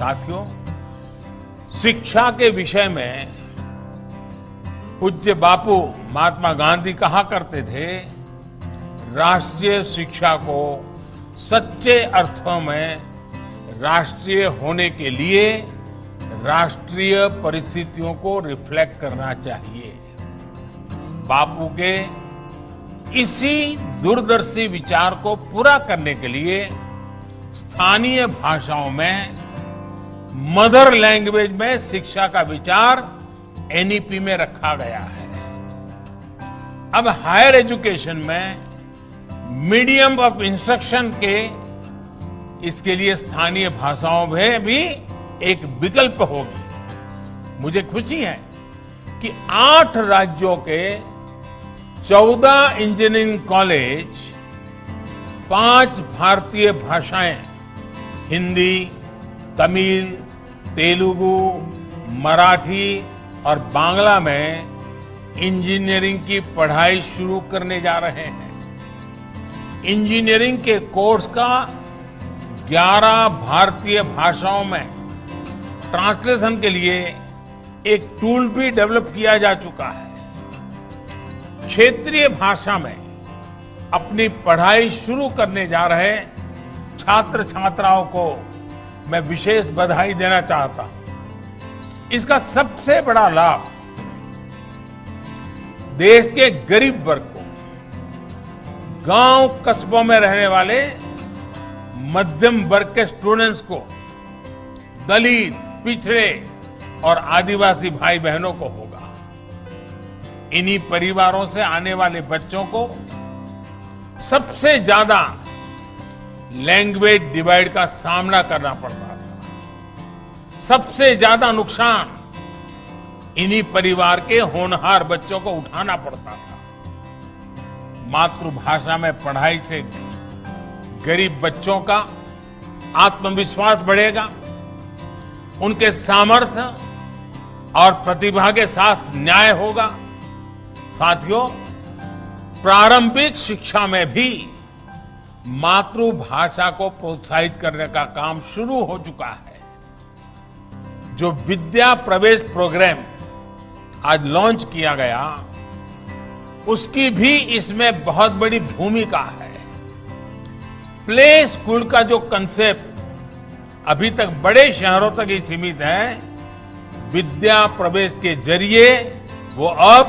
साथियों, शिक्षा के विषय में पूज्य बापू महात्मा गांधी कहा करते थे, राष्ट्रीय शिक्षा को सच्चे अर्थों में राष्ट्रीय होने के लिए राष्ट्रीय परिस्थितियों को रिफ्लेक्ट करना चाहिए। बापू के इसी दूरदर्शी विचार को पूरा करने के लिए स्थानीय भाषाओं में मदर लैंग्वेज में शिक्षा का विचार एनईपी में रखा गया है। अब हायर एजुकेशन में मीडियम ऑफ इंस्ट्रक्शन के इसके लिए स्थानीय भाषाओं में भी एक विकल्प होगी। मुझे खुशी है कि 8 राज्यों के 14 इंजीनियरिंग कॉलेज 5 भारतीय भाषाएं हिंदी, तमिल, तेलुगु, मराठी और बांग्ला में इंजीनियरिंग की पढ़ाई शुरू करने जा रहे हैं। इंजीनियरिंग के कोर्स का 11 भारतीय भाषाओं में ट्रांसलेशन के लिए एक टूल भी डेवलप किया जा चुका है। क्षेत्रीय भाषा में अपनी पढ़ाई शुरू करने जा रहे छात्र छात्राओं को मैं विशेष बधाई देना चाहता हूं। इसका सबसे बड़ा लाभ देश के गरीब वर्ग को, गांव कस्बों में रहने वाले मध्यम वर्ग के स्टूडेंट्स को, दलित, पिछड़े और आदिवासी भाई बहनों को होगा। इन्हीं परिवारों से आने वाले बच्चों को सबसे ज्यादा लैंग्वेज डिवाइड का सामना करना पड़ता था। सबसे ज्यादा नुकसान इन्हीं परिवार के होनहार बच्चों को उठाना पड़ता था। मातृभाषा में पढ़ाई से गरीब बच्चों का आत्मविश्वास बढ़ेगा, उनके सामर्थ्य और प्रतिभा के साथ न्याय होगा। साथियों, प्रारंभिक शिक्षा में भी मातृभाषा को प्रोत्साहित करने का काम शुरू हो चुका है। जो विद्या प्रवेश प्रोग्राम आज लॉन्च किया गया, उसकी भी इसमें बहुत बड़ी भूमिका है। प्ले स्कूल का जो कंसेप्ट अभी तक बड़े शहरों तक ही सीमित है, विद्या प्रवेश के जरिए वो अब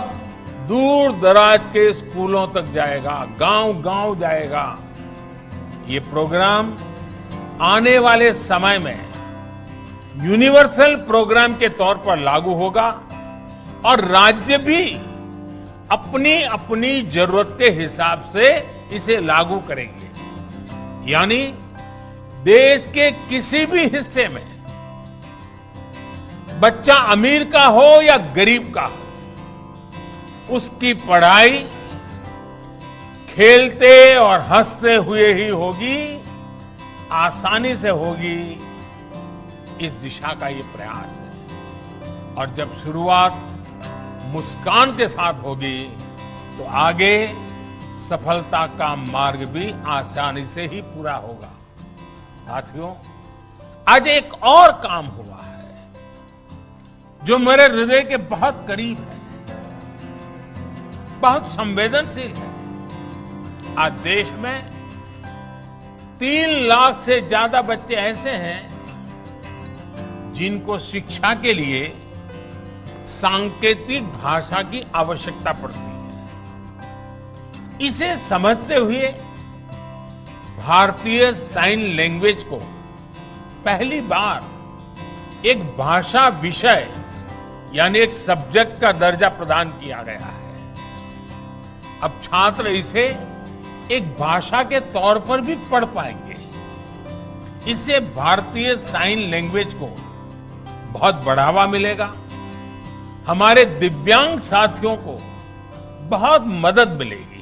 दूर दराज के स्कूलों तक जाएगा, गांव-गांव जाएगा। ये प्रोग्राम आने वाले समय में यूनिवर्सल प्रोग्राम के तौर पर लागू होगा और राज्य भी अपनी अपनी जरूरत के हिसाब से इसे लागू करेंगे। यानी देश के किसी भी हिस्से में बच्चा अमीर का हो या गरीब का हो, उसकी पढ़ाई खेलते और हंसते हुए ही होगी, आसानी से होगी। इस दिशा का ये प्रयास है और जब शुरुआत मुस्कान के साथ होगी तो आगे सफलता का मार्ग भी आसानी से ही पूरा होगा। साथियों, आज एक और काम हुआ है जो मेरे हृदय के बहुत करीब है, बहुत संवेदनशील है। आज देश में 3 लाख से ज्यादा बच्चे ऐसे हैं जिनको शिक्षा के लिए सांकेतिक भाषा की आवश्यकता पड़ती है। इसे समझते हुए भारतीय साइन लैंग्वेज को पहली बार एक भाषा विषय यानी एक सब्जेक्ट का दर्जा प्रदान किया गया है। अब छात्र इसे एक भाषा के तौर पर भी पढ़ पाएंगे। इससे भारतीय साइन लैंग्वेज को बहुत बढ़ावा मिलेगा। हमारे दिव्यांग साथियों को बहुत मदद मिलेगी।